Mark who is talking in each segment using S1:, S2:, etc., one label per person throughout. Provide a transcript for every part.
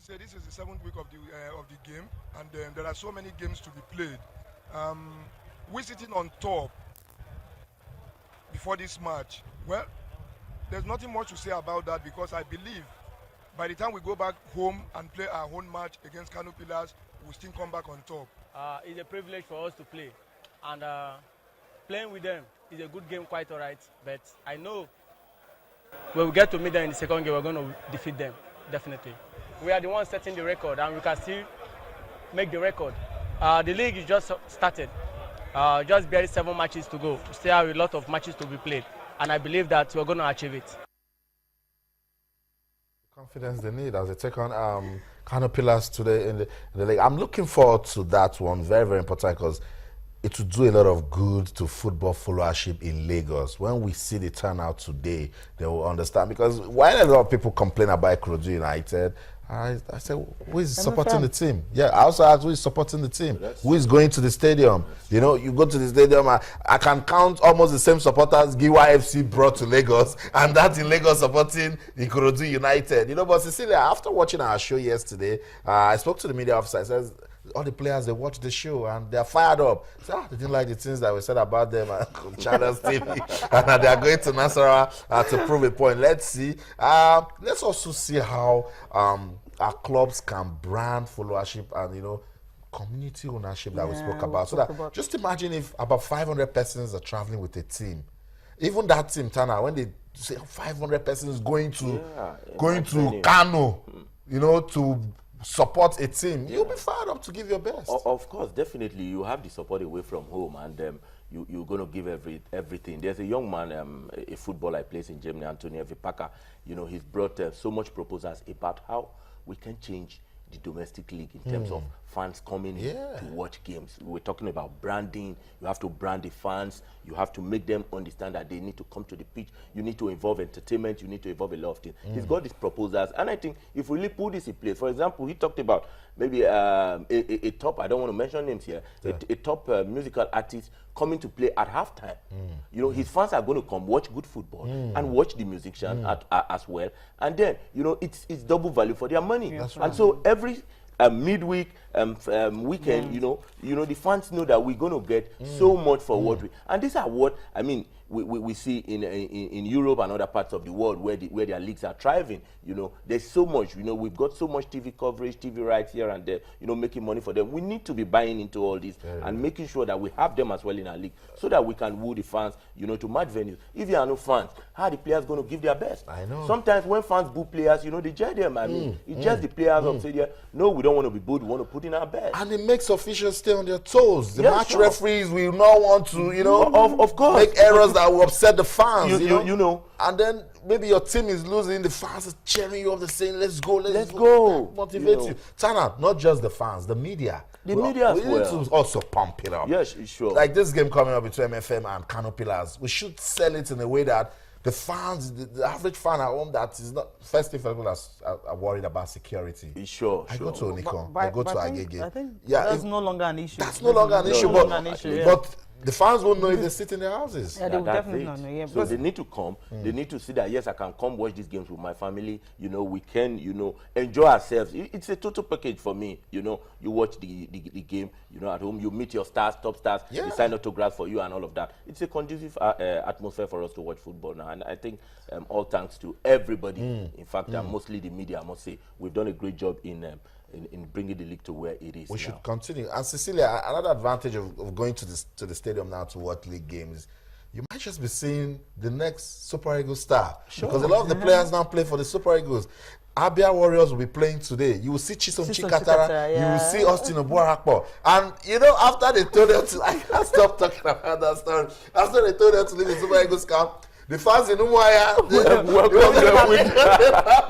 S1: say this is the seventh week of the game, and there are so many games to be played. Um, we're sitting on top before this match. Well, there's nothing much to say about that because I believe by the time we go back home and play our own match against Kano Pillars, we'll still come back on top.
S2: It's a privilege for us to play, and playing with them is a good game, quite all right. But I know when we get to meet them in the second game, we're going to defeat them, definitely. We are the ones setting the record, and we can still make the record. The league is just started, just barely 7 matches to go. We still have a lot of matches to be played, and I believe that we're going to achieve it.
S3: Confidence they need as they take on Kano Pillars today in the league. I'm looking forward to that one. Very, very important because it will do a lot of good to football followership in Lagos. When we see the turnout today, they will understand. Because while a lot of people complain about Ikorodu United, I said, who is supporting the team? Yeah, I also asked who is supporting the team? Who is going to the stadium? You know, you go to the stadium, I can count almost the same supporters Giwa FC brought to Lagos, and that's in Lagos supporting Ikorodu United. You know, but Cecilia, after watching our show yesterday, I spoke to the media officer. I said, all the players, they watch the show and they're fired up. So, they didn't like the things that we said about them on Channels TV. And they are going to Nasarawa to prove a point. Let's see. Let's also see how our clubs can brand followership and, you know, community ownership that we spoke about. So that just imagine if about 500 persons are traveling with a team. Even that team, Tana, when they say 500 persons going to Kano, you know, to support a team, you'll be fired up to give your best.
S4: Of course, definitely. You have the support away from home, and you're going to give everything. There's a young man, a footballer plays in Germany, Antonio Vipaka. You know, he's brought so much proposals about how we can change the domestic league in terms of fans coming in to watch games. We're talking about branding. You have to brand the fans. You have to make them understand that they need to come to the pitch. You need to involve entertainment. You need to involve a lot of things. He's got these proposals, and I think if we really put this in place, for example, he talked about maybe a top, I don't want to mention names here, a top musical artist coming to play at halftime. You know, his fans are going to come watch good football and watch the musician as well. And then, you know, it's double value for their money. And so every midweek, weekend, you know, the fans know that we're going to get so much for what we, and these are what, I mean, we see in Europe and other parts of the world where their leagues are thriving. You know, there's so much. You know, we've got so much TV coverage, TV rights here and there. You know, making money for them. We need to be buying into all this and making sure that we have them as well in our league, so that we can woo the fans. You know, to match venues. If you are no fans, how are the players going to give their best?
S3: I know.
S4: Sometimes when fans boo players, you know, they judge them. I mean, it's just the players of say, no, we don't want to be booed. We want to put in our best.
S3: And it makes officials stay on their toes. The match referees will not want to, you know,
S4: of course,
S3: make errors that will upset the fans.
S4: You know.
S3: And then maybe your team is losing, the fans are cheering you up, they're saying, let's go. Motivate you. Tana, not just the fans, the media.
S4: The media as
S3: well. We need to also pump it up.
S4: Yes, sure.
S3: Like this game coming up between MFM and Kano Pillars, we should sell it in a way that the fans, the average fan at home that is not, first if people are worried about security.
S4: Sure.
S3: I go to Onikon, I go to Agege.
S5: I think that's no longer an issue.
S3: That's no longer an issue, but the fans won't know if they sit in their houses.
S5: Yeah, they will definitely not know. Yeah,
S4: so they need to come. They need to see that, yes, I can come watch these games with my family. You know, we can, you know, enjoy ourselves. It's a total package for me. You know, you watch the game, you know, at home, you meet your stars, top stars, they sign autographs for you and all of that. It's a conducive atmosphere for us to watch football now. And I think all thanks to everybody, in fact, mostly the media, I must say, we've done a great job in bringing the league to where it is.
S3: We should continue. And Cecilia, another advantage of going to the stadium now to watch league games, you might just be seeing the next Super Eagles star. Sure. Because a lot of the players now play for the Super Eagles. Abia Warriors will be playing today. You will see Chisom Chikatara. You will see Austin Obuarakpo. And, you know, after they told them to, I can't stop talking about that story. After they told them to leave the Super Eagles camp, the fans in Umuaya, welcome them with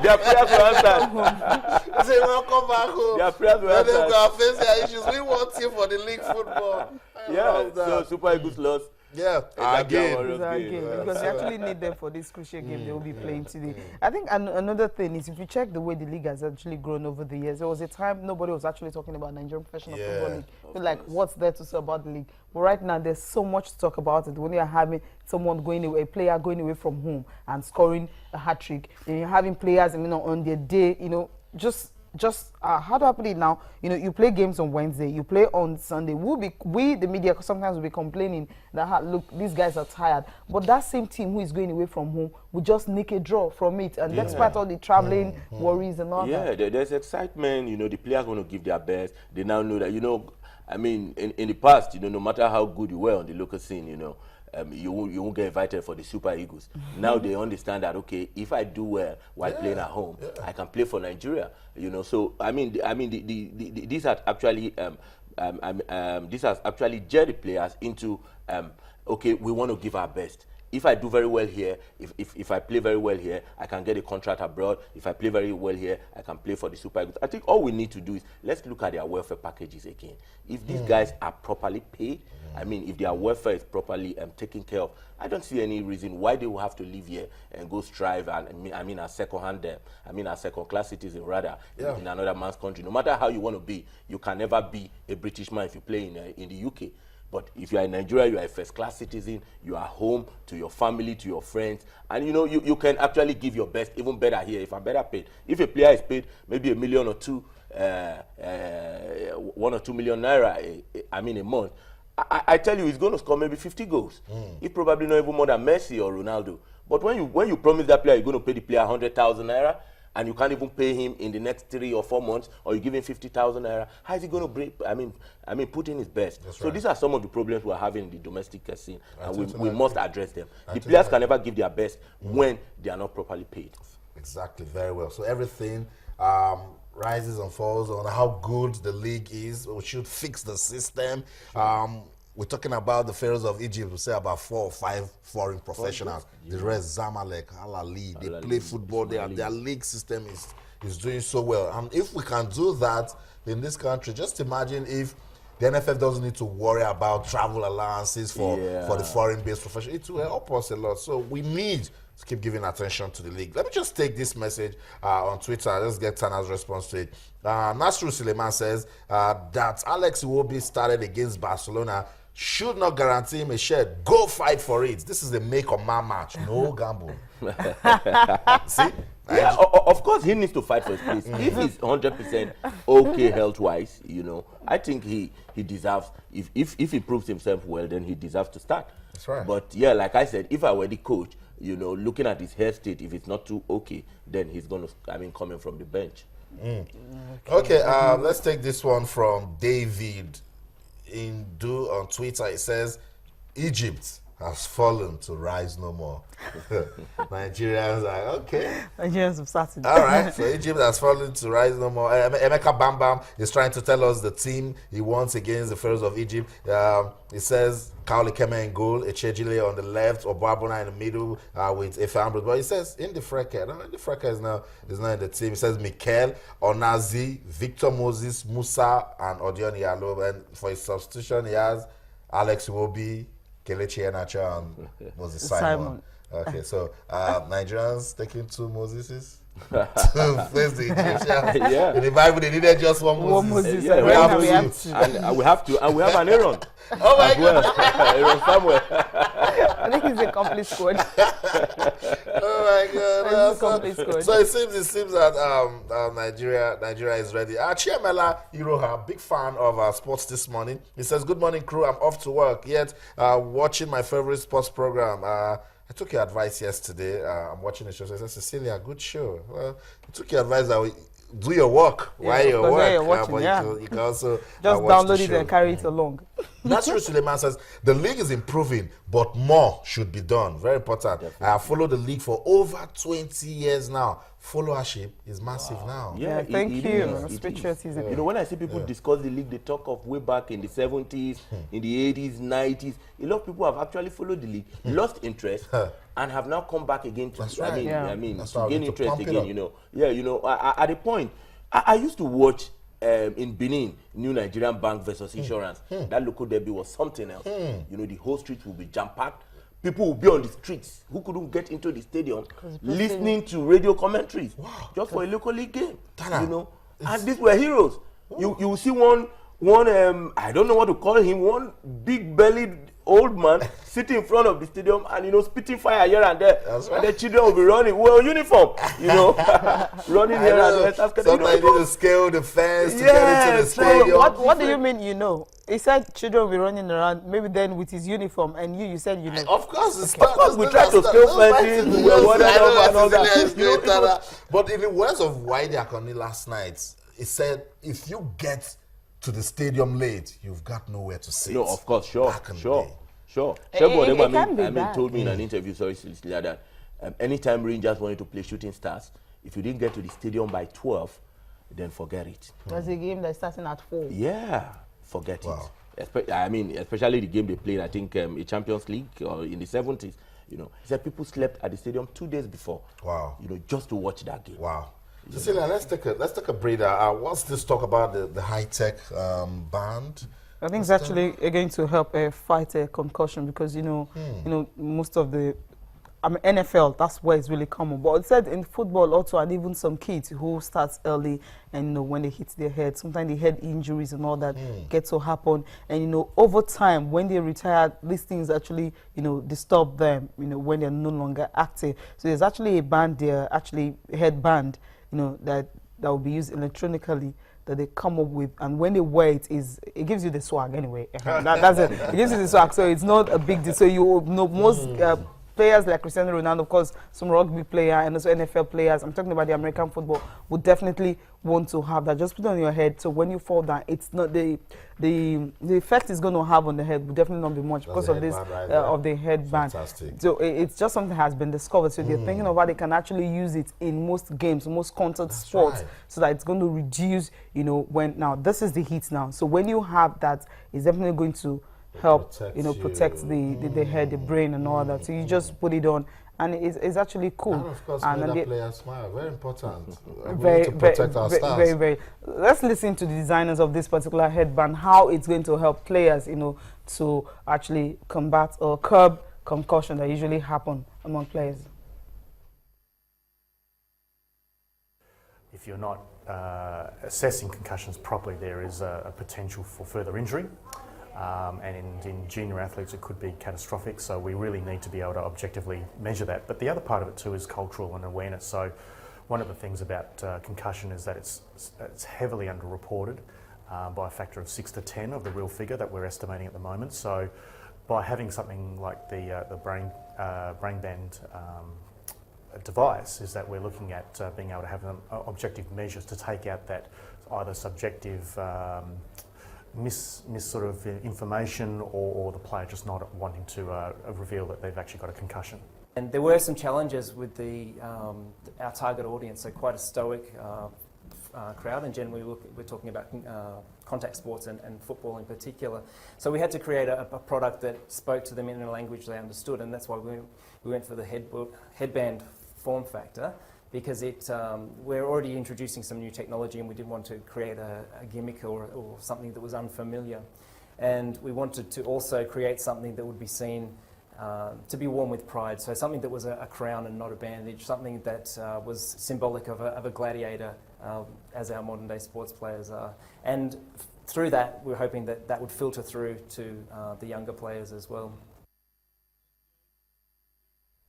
S4: their players will answer.
S3: They say, welcome back home.
S4: Their players will
S3: answer.
S4: answer.
S3: Let them go face their issues. We want you for the league football.
S4: Yeah, so Super Eagles lost.
S3: Yeah, again.
S5: Because you actually need them for this crucial game they will be playing today. I think another thing is, if you check the way the league has actually grown over the years, there was a time nobody was actually talking about Nigerian Professional Football League. Like, what's there to say about the league? But right now, there's so much to talk about it. When you're having someone going away, a player going away from home and scoring a hat-trick, and you're having players, you know, on their day, you know, just just how do I put it now? You know, you play games on Wednesday, you play on Sunday. We the media sometimes will be complaining that look, these guys are tired, but that same team who is going away from home will just nick a draw from it, and despite all the traveling worries and all that.
S4: Yeah, there's excitement. You know, the players want to give their best. They now know that, you know, I mean, in the past, you know, no matter how good you were on the local scene, you know, you won't get invited for the Super Eagles. Now they understand that, okay, if I do well while playing at home, I can play for Nigeria. You know, so I mean, these are actually this has actually geared the players into okay, we want to give our best. If I do very well here, if I play very well here, I can get a contract abroad. If I play very well here, I can play for the Super Eagles. I think all we need to do is let's look at their welfare packages again. If these guys are properly paid, I mean, if their welfare is properly taken care of, I don't see any reason why they will have to live here and go strive and I mean as second-class citizen rather in another man's country. No matter how you want to be, you can never be a British man if you play in the UK. But if you are in Nigeria, you are a first-class citizen, you are home to your family, to your friends, and you know, you can actually give your best, even better here if I'm better paid. If a player is paid maybe $1 million or $2 or 2 million naira, I mean a month, I tell you, he's going to score maybe 50 goals. He probably not even more than Messi or Ronaldo. But when you promise that player you're going to pay the player 100,000 naira, and you can't even pay him in the next 3 or 4 months, or you give him 50,000 naira, how is he going to break? I mean, put in his best. So these are some of the problems we're having in the domestic scene, and we must address them. The players can never give their best when they are not properly paid.
S3: Exactly, very well. So everything rises and falls on how good the league is. We should fix the system. We're talking about the Pharaohs of Egypt. We say about 4 or 5 foreign professionals. The rest, Zamalek, Al Ahly, they play football. Their league system is doing so well. And if we can do that in this country, just imagine if the NFF doesn't need to worry about travel allowances for the foreign-based professionals. It will help us a lot. So we need to keep giving attention to the league. Let me just take this message on Twitter. Let's get Tana's response to it. Nasru Suleiman says that Alex Iwobi started against Barcelona should not guarantee him a shirt. Go fight for it. This is a make or man match. No gamble. See?
S4: Yeah, of course he needs to fight for his place. If he's 100% okay health-wise, you know, I think he deserves, if he proves himself well, then he deserves to start.
S3: That's right.
S4: But yeah, like I said, if I were the coach, you know, looking at his health state, if it's not too okay, then he's going to, coming from the bench.
S3: Okay, let's take this one from David Indu on Twitter. It says, Egypt has fallen to rise no more. Nigerians are okay.
S5: Nigerians have started.
S3: All right, so Egypt has fallen to rise no more. Emeka Bambam is trying to tell us the team he wants against the Pharaohs of Egypt. He says Kaoli Keme in goal, Echejile on the left, Obabona in the middle with Efe Ambrose. But he says Indifreka. No, Indifreka is not in the team. He says Mikel, Onazi, Victor Moses, Musa, and Odion Yalo. And for his substitution, he has Alex Iwobi, Kelechi Iheanacho, and Moses Simon. Okay, so Nigerians taking 2 Moseses to face the Egyptians.
S4: Yeah.
S3: In the Bible, they needed just one Moses.
S5: One Moses.
S4: Yeah,
S3: we have to.
S4: And we have to, and we have an Aaron.
S3: Oh my God!
S4: Aaron Samuel.
S5: I think he's a complete squad.
S3: Oh my God!
S5: He's a complete squad.
S3: So it seems that Nigeria is ready. Chiamela Iroha, big fan of sports this morning. He says, "Good morning, crew. I'm off to work. Yet watching my favorite sports program. I took your advice yesterday. I'm watching the show. So I said, Cecilia, good show. Well, I took your advice that we do your work while you're working. But you can also
S5: just download it and carry it along.
S3: Nasru Suleiman says the league is improving, but more should be done. Very important. I have followed the league for over 20 years now. Followership is massive now.
S5: Yeah, thank you. Patriotism.
S4: You know, when I see people discuss the league, they talk of way back in the 70s, in the 80s, 90s. A lot of people have actually folled the league, lost interest, and have now come back again to,
S3: That's right.
S4: To gain interest again, you know. Yeah, you know, at a point, I used to watch in Benin, New Nigerian Bank versus Insurance. That local derby was something else. You know, the whole street will be jam-packed. People will be on the streets who couldn't get into the stadium listening to radio commentaries just for a local league game. You know, and these were heroes. You will see one I don't know what to call him, one big-bellied old man sitting in front of the stadium and, you know, spitting fire here and there.
S3: That's
S4: And
S3: right.
S4: the children will be running, well, uniform, you know, running here and there.
S3: Sometimes you need to scale the fence to get into the
S4: Yes,
S3: stadium.
S5: What do you mean, you know? He said children will be running around, maybe then with his uniform, and you said you know.
S3: Of course, it's
S4: Of course, we try to scale fences, we were worried about and all that. You know, it was-
S3: But in the words of Wide Akoni last night, he said, if you get to the stadium late, you've got nowhere to sit.
S4: No, of course, sure,
S3: Back in the
S4: sure,
S3: day.
S4: sure.
S5: It
S4: Shebo Odebo,
S5: can be
S4: I mean,
S5: bad.
S4: told me in an interview, sorry, Cecilia, that anytime Rangers wanted to play Shooting Stars, if you didn't get to the stadium by 12, then forget it.
S5: There's a game that's starting at 4.
S4: Yeah, forget
S3: Wow.
S4: it. I mean, especially the game they played, I think, a Champions League or in the 70s. You know, he said people slept at the stadium 2 days before.
S3: Wow.
S4: You know, just to watch that game.
S3: Wow. Cecilia, let's take a breather. What's this talk about the high-tech band?
S5: I think it's actually going to help fight a concussion because you know most of the NFL, that's where it's really common. But it said in football also, and even some kids who starts early, and you know when they hit their head, sometimes the head injuries and all that get to happen. And you know over time, when they retire, these things actually disturb them. You know when they're no longer active. So there's actually a band there, actually headband, that will be used electronically, that they come up with, and when they wear it, it gives you the swag anyway. That's it. It gives you the swag, so it's not a big deal. So you know most players like Cristiano Ronaldo, of course, some rugby player and also NFL players, I'm talking about the American football, would definitely want to have that. Just put it on your head, so when you fall down, it's not the effect it's going to have on the head will definitely not be much because of this of the headband.
S3: Fantastic.
S5: So it's just something that has been discovered. So they're thinking of how they can actually use it in most games, most contact sports,
S3: right.
S5: so that it's going to reduce. When now this is the heat now. So when you have that, it's definitely going to help protect the head, the brain, and all that. So you just put it on, and it's actually cool.
S3: And of course,
S5: and
S3: the players smile. Very important. We
S5: very,
S3: need to protect our
S5: very,
S3: stars.
S5: very, very. Let's listen to the designers of this particular headband, how it's going to help players, to actually combat or curb concussion that usually happen among players.
S6: If you're not assessing concussions properly, there is a potential for further injury. And in junior athletes, it could be catastrophic. So we really need to be able to objectively measure that. But the other part of it too is cultural and awareness. So one of the things about concussion is that it's heavily underreported by a factor of 6 to 10 of the real figure that we're estimating at the moment. So by having something like the brain band device, is that we're looking at being able to have objective measures to take out that either subjective miss sort of information or the player just not wanting to reveal that they've actually got a concussion.
S7: And there were some challenges with our target audience, so quite a stoic crowd, and generally we're talking about contact sports and football in particular. So we had to create a product that spoke to them in a language they understood, and that's why we went for the headband form factor, because we're already introducing some new technology and we didn't want to create a gimmick or something that was unfamiliar. And we wanted to also create something that would be seen to be worn with pride, so something that was a crown and not a bandage, something that was symbolic of a gladiator, as our modern day sports players are. And through that, we're hoping that would filter through to the younger players as well.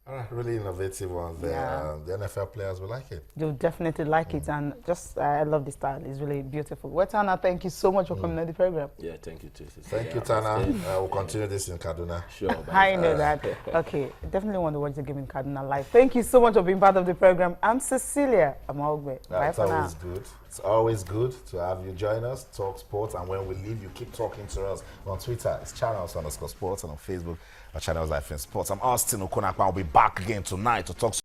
S3: All right, really innovative one there.
S5: Yeah.
S3: The NFL players will like it.
S5: You'll definitely like it, and just I love the style. It's really beautiful. Well, Tana, thank you so much for coming on the program.
S4: Yeah, thank you too.
S3: Thank you, Tana. We'll continue this in Kaduna.
S4: Sure.
S5: I know that. Okay, definitely want to watch the game in Kaduna live. Thank you so much for being part of the program. I'm Cecilia Amaogbe. Bye
S3: That's
S5: for now.
S3: always good. It's always good to have you join us, talk sports, and when we leave, you keep talking to us. On Twitter, it's channels_sports, and on Facebook, our channels Life in Sports. I'm Austin Okonakwa. I'll be back again tonight to talk